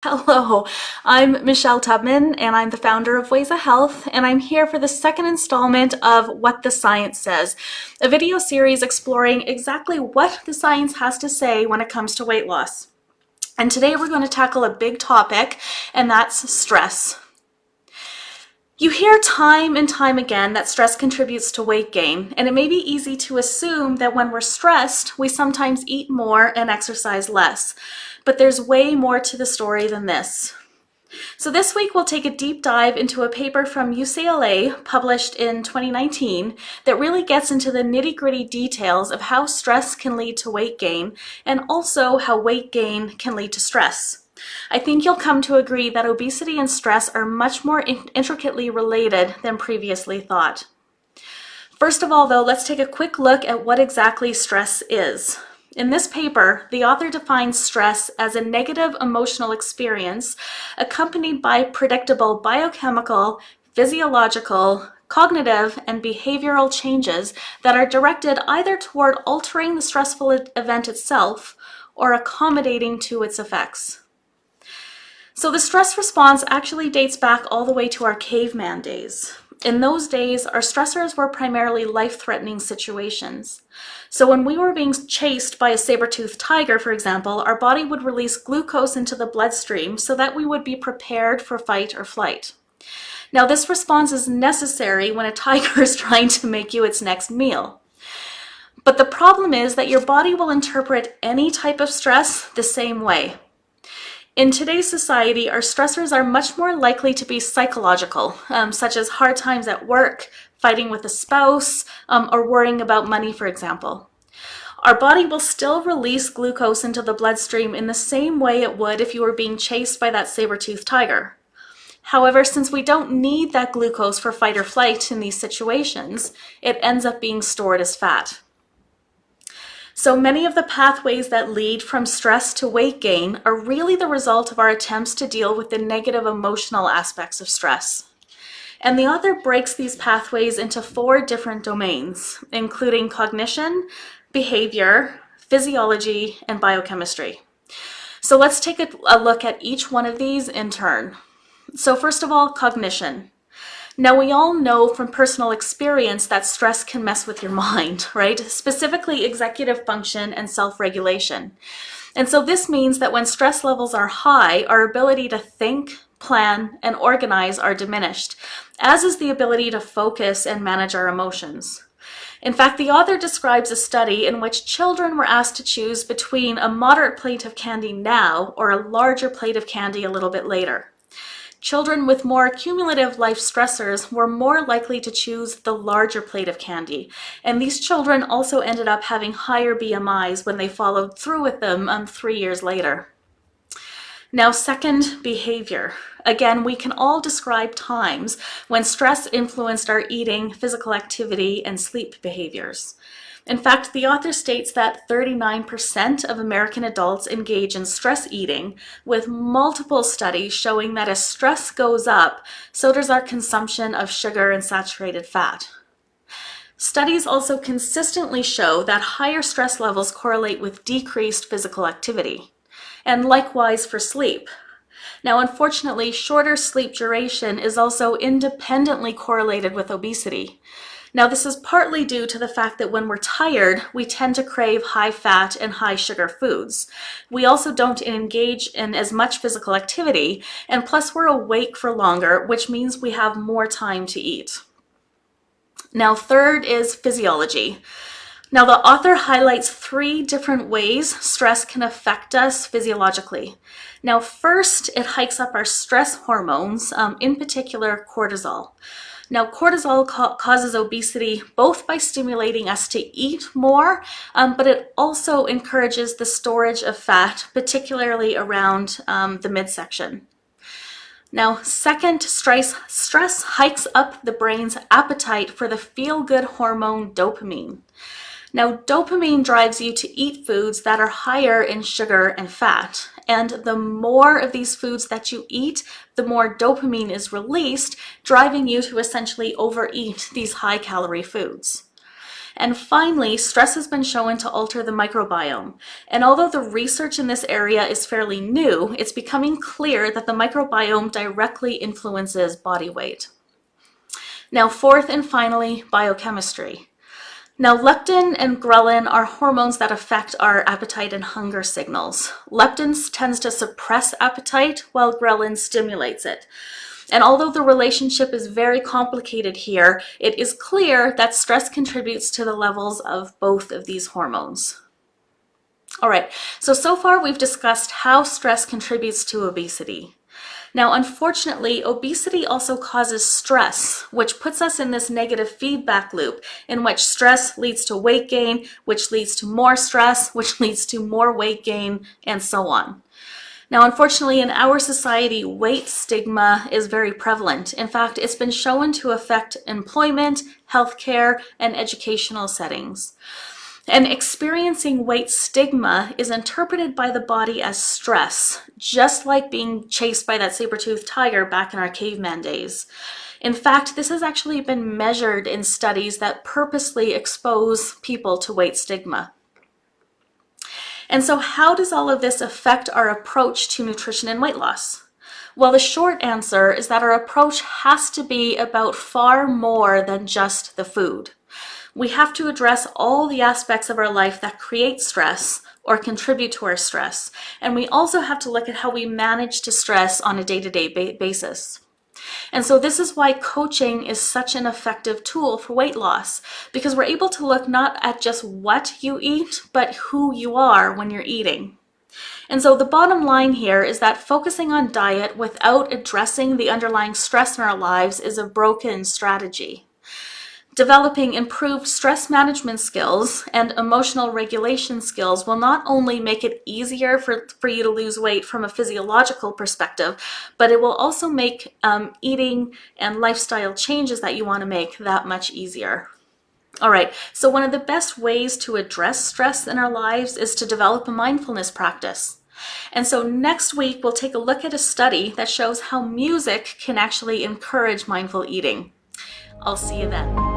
Hello, I'm Michelle Tubman and I'm the founder of Ways of Health, and I'm here for the second installment of What the Science Says, a video series exploring exactly what the science has to say when it comes to weight loss. And today we're going to tackle a big topic, and that's stress. You hear time and time again that stress contributes to weight gain, and it may be easy to assume that when we're stressed, we sometimes eat more and exercise less. But there's way more to the story than this. So this week we'll take a deep dive into a paper from UCLA published in 2019 that really gets into the nitty-gritty details of how stress can lead to weight gain and also how weight gain can lead to stress. I think you'll come to agree that obesity and stress are much more intricately related than previously thought. First of all, though, let's take a quick look at what exactly stress is. In this paper, the author defines stress as a negative emotional experience accompanied by predictable biochemical, physiological, cognitive, and behavioral changes that are directed either toward altering the stressful event itself or accommodating to its effects. So the stress response actually dates back all the way to our caveman days. In those days, our stressors were primarily life-threatening situations. So when we were being chased by a saber-toothed tiger, for example, our body would release glucose into the bloodstream so that we would be prepared for fight or flight. Now, this response is necessary when a tiger is trying to make you its next meal. But the problem is that your body will interpret any type of stress the same way. In today's society, our stressors are much more likely to be psychological, such as hard times at work, fighting with a spouse, or worrying about money, for example. Our body will still release glucose into the bloodstream in the same way it would if you were being chased by that saber-toothed tiger. However, since we don't need that glucose for fight or flight in these situations, it ends up being stored as fat. So many of the pathways that lead from stress to weight gain are really the result of our attempts to deal with the negative emotional aspects of stress. And the author breaks these pathways into 4 different domains, including cognition, behavior, physiology, and biochemistry. So let's take a look at each one of these in turn. So first of all, cognition. Now, we all know from personal experience that stress can mess with your mind, right? Specifically executive function and self-regulation. And so this means that when stress levels are high, our ability to think, plan, and organize are diminished, as is the ability to focus and manage our emotions. In fact, the author describes a study in which children were asked to choose between a moderate plate of candy now or a larger plate of candy a little bit later. Children with more cumulative life stressors were more likely to choose the larger plate of candy, and these children also ended up having higher BMIs when they followed through with them 3 years later. Now, second, behavior. Again, we can all describe times when stress influenced our eating, physical activity, and sleep behaviors. In fact, the author states that 39% of American adults engage in stress eating, with multiple studies showing that as stress goes up, so does our consumption of sugar and saturated fat. Studies also consistently show that higher stress levels correlate with decreased physical activity, and likewise for sleep. Now, unfortunately, shorter sleep duration is also independently correlated with obesity. Now, this is partly due to the fact that when we're tired, we tend to crave high fat and high sugar foods. We also don't engage in as much physical activity, and plus we're awake for longer, which means we have more time to eat. Now, third is physiology. Now, the author highlights 3 different ways stress can affect us physiologically. Now, first, it hikes up our stress hormones, in particular cortisol. Now, cortisol causes obesity both by stimulating us to eat more, but it also encourages the storage of fat, particularly around the midsection. Now, second, stress hikes up the brain's appetite for the feel-good hormone dopamine. Now, dopamine drives you to eat foods that are higher in sugar and fat, and the more of these foods that you eat, the more dopamine is released, driving you to essentially overeat these high-calorie foods. And finally, stress has been shown to alter the microbiome. And although the research in this area is fairly new, it's becoming clear that the microbiome directly influences body weight. Now, fourth and finally, biochemistry. Now, leptin and ghrelin are hormones that affect our appetite and hunger signals. Leptin tends to suppress appetite while ghrelin stimulates it. And although the relationship is very complicated here, it is clear that stress contributes to the levels of both of these hormones. All right, so far we've discussed how stress contributes to obesity. Now, unfortunately, obesity also causes stress, which puts us in this negative feedback loop in which stress leads to weight gain, which leads to more stress, which leads to more weight gain, and so on. Now, unfortunately, in our society, weight stigma is very prevalent. In fact, it's been shown to affect employment, healthcare, and educational settings. And experiencing weight stigma is interpreted by the body as stress, just like being chased by that saber-toothed tiger back in our caveman days. In fact, this has actually been measured in studies that purposely expose people to weight stigma. And so how does all of this affect our approach to nutrition and weight loss? Well, the short answer is that our approach has to be about far more than just the food. We have to address all the aspects of our life that create stress or contribute to our stress. And we also have to look at how we manage to stress on a day-to-day basis. And so this is why coaching is such an effective tool for weight loss, because we're able to look not at just what you eat, but who you are when you're eating. And so the bottom line here is that focusing on diet without addressing the underlying stress in our lives is a broken strategy. Developing improved stress management skills and emotional regulation skills will not only make it easier for you to lose weight from a physiological perspective, but it will also make eating and lifestyle changes that you want to make that much easier. All right, so one of the best ways to address stress in our lives is to develop a mindfulness practice. And so next week, we'll take a look at a study that shows how music can actually encourage mindful eating. I'll see you then.